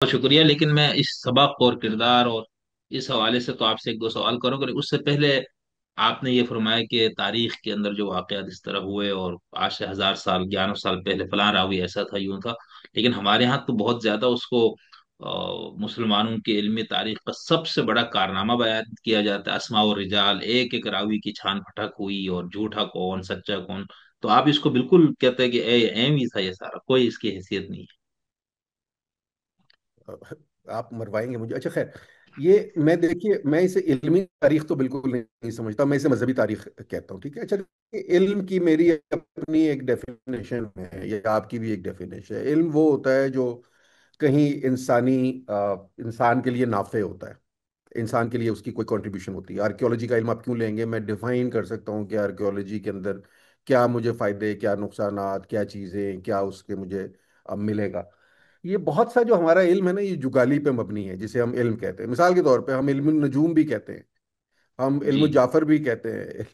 बहुत शुक्रिया। लेकिन मैं इस सबक और किरदार और इस हवाले से तो आपसे एक दो सवाल करूंगा, लेकिन उससे पहले आपने ये फरमाया कि तारीख के अंदर जो वाकयात इस तरह हुए और आज से 1000 साल 1100 साल पहले फलां रावी ऐसा था यूं था। लेकिन हमारे यहाँ तो बहुत ज्यादा उसको मुसलमानों की इल्मी तारीख का सबसे बड़ा कारनामा बयान किया जाता है। अस्मा और रिजाल, एक एक रावी की छान फटक हुई और झूठा कौन सच्चा कौन। तो आप इसको बिल्कुल कहते हैं कि एम ही था, ये सारा कोई इसकी हैसियत नहीं आप मरवाएंगे मुझे। अच्छा खैर, ये मैं देखिए, मैं इसे इल्मी तारीख तो बिल्कुल नहीं समझता, मैं इसे मजहबी तारीख कहता हूँ। ठीक है। अच्छा देखिए, इल्म की मेरी अपनी एक डेफिनेशन है या आपकी भी एक डेफिनेशन है। इल्म वो होता है जो कहीं इंसान के लिए नाफे होता है, इंसान के लिए उसकी कोई कंट्रीब्यूशन होती है। आर्कियोलॉजी का इल्म आप क्यों लेंगे? मैं डिफाइन कर सकता हूँ कि आर्कियोलॉजी के अंदर क्या मुझे फायदे, क्या नुकसानात, क्या चीज़ें, क्या उसके मुझे अब मिलेगा। ये बहुत सा जो हमारा इल्म है ना, ये जुगाली पे मबनी है, जिसे हम इल्म कहते हैं। मिसाल के तौर पे हम इल्म नजूम भी कहते हैं, हम जी। इल्म जाफर भी कहते हैं,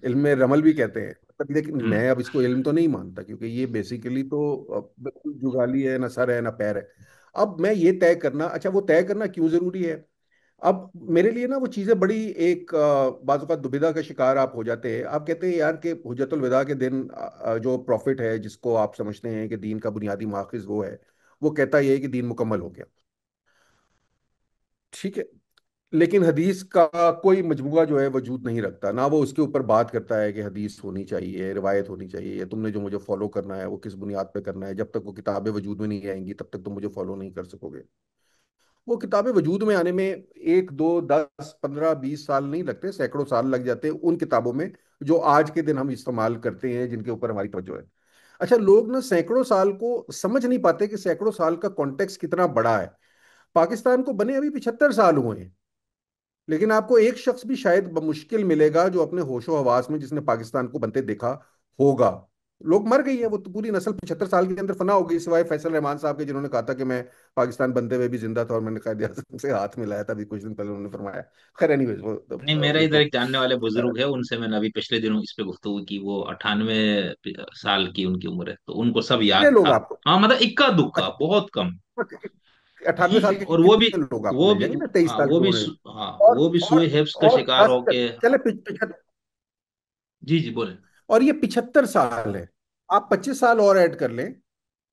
इल्म रमल भी कहते हैं। मतलब लेकिन हम्म। मैं अब इसको इल्म तो नहीं मानता, क्योंकि ये बेसिकली तो बिल्कुल जुगाली है, ना सर है ना पैर है। अब मैं ये तय करना, अच्छा वो तय करना क्यों जरूरी है? अब मेरे लिए ना वो चीज़ें बड़ी एक बाज़ औक़ात दुविधा का शिकार आप हो जाते हैं। आप कहते हैं यार कि हुज्जतुल विदा के दिन जो प्रॉफिट है, जिसको आप समझते हैं कि दीन का बुनियादी माखिज वो है, वो कहता ये है कि दीन मुकम्मल हो गया। ठीक है। लेकिन हदीस का कोई मजमूआ जो है वजूद नहीं रखता, ना वो उसके ऊपर बात करता है कि हदीस होनी चाहिए, रिवायत होनी चाहिए, या तुमने जो मुझे फॉलो करना है वो किस बुनियाद पे करना है। जब तक वो किताबें वजूद में नहीं आएंगी तब तक तुम मुझे फॉलो नहीं कर सकोगे। वो किताबें वजूद में आने में 1 2 10 15 20 साल नहीं लगते, सैकड़ों साल लग जाते हैं उन किताबों में जो आज के दिन हम इस्तेमाल करते हैं, जिनके ऊपर हमारी तवज्जो है। अच्छा, लोग ना सैकड़ों साल को समझ नहीं पाते कि सैकड़ों साल का कॉन्टेक्स्ट कितना बड़ा है। पाकिस्तान को बने अभी 75 साल हुए हैं, लेकिन आपको एक शख्स भी शायद मुश्किल मिलेगा जो अपने होशो हवास में जिसने पाकिस्तान को बनते देखा होगा। लोग मर गई है, वो तो पूरी नस्ल 75 साल के अंदर फना हो गई, सिवाय फैसल रहमान साहब के, जिन्होंने कहा था कि मैं पाकिस्तान बनते हुए भी जिंदा था और मैंने कायदे आज़म से हाथ मिलाया था, अभी कुछ दिन पहले उन्होंने फरमाया। खैर एनीवेज, नहीं, मेरा ये इधर तो एक जानने वाले बुजुर्ग है, उनसे मैंने अभी पिछले दिनों इस पे गुफ्तगू की। वो 98 साल की उनकी उम्र है, तो उनको सब कितने याद लोग था। आपको? हाँ, मतलब इक्का दुक्का, अच्छा, बहुत कम। 98 साल जी। के और वो भी कितने लोग आपको वो मिल भी जाएंगे ना, 23 हाँ साल वो के भी होने। हाँ और वो भी और सुए हिफ्स का और शिकार 10 होके। चले जी जी, बोले। और ये 75 साल है। आप 25 साल और ऐड कर लें,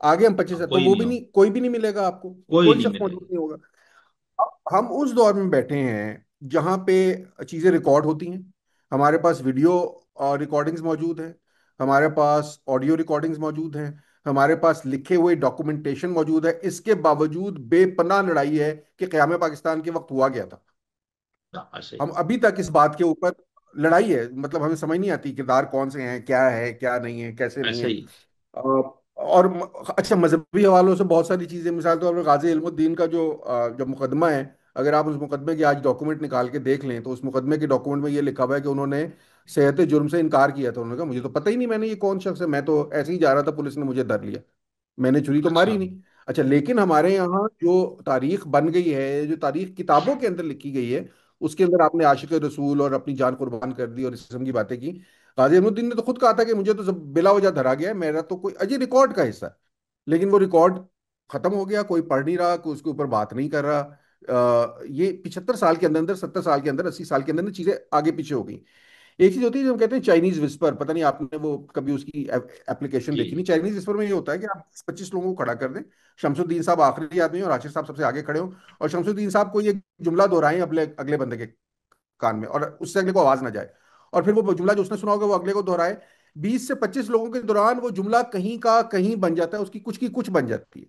आगे हम 25 हाँ, तो कोई वो नहीं भी हो, नहीं, कोई भी नहीं मिलेगा आपको, कोई कोई नहीं शख्स मिलेगा। मौजूद नहीं होगा। अब हम उस दौर में बैठे हैं जहां पे चीजें रिकॉर्ड होती हैं, हमारे पास वीडियो और रिकॉर्डिंग्स मौजूद हैं, हमारे पास ऑडियो रिकॉर्डिंग्स मौजूद हैं, हमारे पास लिखे हुए डॉक्यूमेंटेशन मौजूद है। इसके बावजूद बेपनाह लड़ाई है कि क़याम पाकिस्तान के वक्त हुआ क्या था। हाँ, सही। हम अभी तक इस बात के ऊपर लड़ाई है, मतलब हमें समझ नहीं आती किरदार कौन से हैं, क्या है क्या नहीं है, कैसे नहीं ऐसा है। ही। अच्छा, मजहबी हवालों से बहुत सारी चीजें, मिसाल तौर पर गाजी इल्मुद्दीन का जो मुकदमा है, अगर आप उस मुकदमे के आज डॉक्यूमेंट निकाल के देख लें तो उस मुकदमे के डॉक्यूमेंट में ये लिखा हुआ है कि उन्होंने सेहत जुर्म से इनकार किया था। उन्होंने कहा मुझे तो पता ही नहीं, मैंने ये कौन शख्स है, मैं तो ऐसे ही जा रहा था, पुलिस ने मुझे धर लिया, मैंने छुरी तो अच्छा। मारी नहीं। अच्छा, लेकिन हमारे यहाँ जो तारीख बन गई है, जो तारीख किताबों के अंदर लिखी गई है, उसके अंदर आपने आशिक रसूल और अपनी जान कुर्बान कर दी और इस किस्म की बातें की। गाजी अमरुद्दीन ने तो खुद कहा था कि मुझे तो सब बिला वजह धरा गया है, मेरा तो कोई अजय रिकॉर्ड का हिस्सा है। लेकिन वो रिकॉर्ड खत्म हो गया, कोई पढ़ नहीं रहा, कोई उसके ऊपर बात नहीं कर रहा। ये 75 साल के अंदर अंदर, 70 साल के अंदर, 80 साल के अंदर ना चीजें आगे पीछे हो गई। एक चीज होती है जो हम कहते हैं चाइनीज विस्पर, पता नहीं आपने वो कभी उसकी एप्लीकेशन जी देखी नहीं। जी। चाइनीज विस्पर में ये होता है कि आप 25 लोगों को खड़ा कर दें, शमसुद्दीन साहब आखिरी आदमी और आशिर साहब सबसे आगे खड़े हो, और शमसुद्दीन साहब को ये जुमला दोहराएं अगले अगले बंदे के कान में, और उससे अगले को आवाज ना जाए, और फिर वो जुमला जो उसने सुना होगा वो अगले को दोहराए। 20 से 25 लोगों के दौरान वो जुमला कहीं का कहीं बन जाता है, उसकी कुछ की कुछ बन जाती है।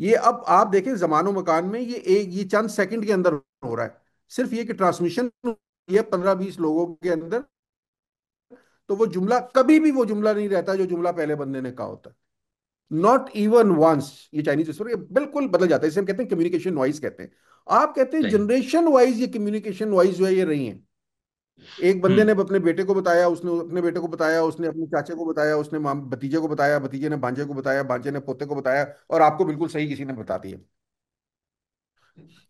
ये अब आप देखें जमानो मकान में, ये चंद सेकंड के अंदर हो रहा है। सिर्फ ये कि ट्रांसमिशन ये 15 20 लोगों के अंदर, तो वो जुमला कभी भी वो जुमला नहीं रहता जो जुमला पहले बंदे ने कहा होता है। Not even once. ये चाइनीज विस्पर ये बिल्कुल बदल जाता है, इसे हम कहते हैं कम्युनिकेशन नॉइज कहते हैं। आप कहते हैं सही। जनरेशन वाइज ये कम्युनिकेशन नॉइज जो है ये रही है। एक बंदे ने हम्म। अपने बेटे को बताया, उसने अपने बेटे को बताया, उसने अपने चाचे को बताया, उसने भतीजे को बताया, भतीजे ने भांजे को बताया, भांजे ने पोते को बताया, और आपको बिल्कुल सही किसी ने बता दिया।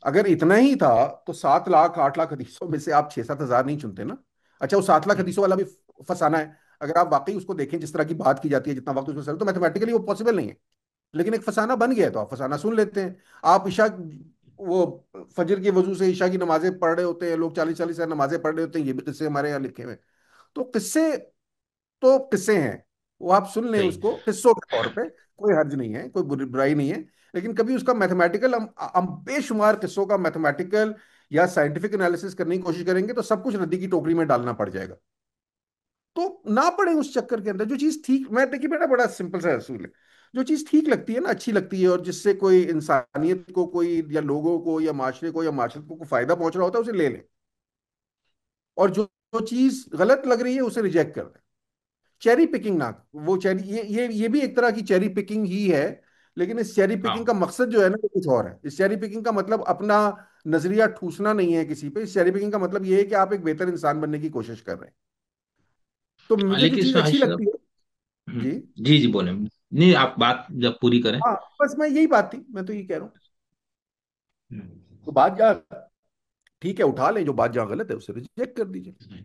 अगर इतना ही था तो 7 लाख 8 लाख हदीसों में से आप 6 7 हज़ार नहीं चुनते ना। अच्छा, वो 7 लाख हम्म। हदीसों वाला भी फसाना है। अगर आप वाकई उसको देखें जिस तरह की बात की जाती है, जितना वक्त उसमें चल, तो मैथमेटिकली वो पॉसिबल नहीं है। लेकिन एक फसाना बन गया है, तो आप फसाना सुन लेते हैं। आप ईशा, वो फजर के वजू से ईशा की नमाजें पढ़ रहे होते हैं लोग, 40-40 नमाजें पढ़ रहे होते हैं, ये भी किस्से हमारे यहाँ लिखे हुए हैं। तो किस्से, तो किस्से हैं, वो आप सुन लें सही। उसको किस्सों के तौर पे, कोई हर्ज नहीं है, कोई बुराई नहीं है। लेकिन कभी उसका मैथमेटिकल, हम बेशुमार किस्सों का मैथमेटिकल या साइंटिफिक एनालिसिस करने की कोशिश करेंगे तो सब कुछ रद्दी की टोकरी में डालना पड़ जाएगा। तो ना पड़े उस चक्कर के अंदर। जो चीज ठीक, मैं देखिए बेटा, बड़ा सिंपल सा असूल है, जो चीज ठीक लगती है ना, अच्छी लगती है, और जिससे कोई इंसानियत को, कोई या लोगों को या माशरे को या माशरत को फायदा पहुंच रहा होता है, उसे ले लें। और जो चीज गलत लग रही है उसे रिजेक्ट कर दें। चेरी पिकिंग ना, वो चेरी, ये भी एक तरह की चेरी पिकिंग ही है। लेकिन इस चेरी पिकिंग का हाँ, मकसद जो है ना, वो कुछ और है। इस चेरी पिकिंग का मतलब अपना नजरिया ठूसना नहीं है किसी पे। इस चेरी पिकिंग का मतलब ये है कि आप एक बेहतर इंसान बनने की कोशिश कर रहे हैं। तो मुझे जो लेकिन चीज इसमें अच्छी हाशिर साहब। लगती है। हम्म, जी। जी जी बोले, नहीं आप बात जब पूरी करें। हाँ, बस मैं यही बात थी, मैं तो ये कह रहा हूँ। हम्म, तो बात जहाँ ठीक है, उठा लें, जो बात जहाँ गलत है उसे रिजेक्ट कर दीजिए।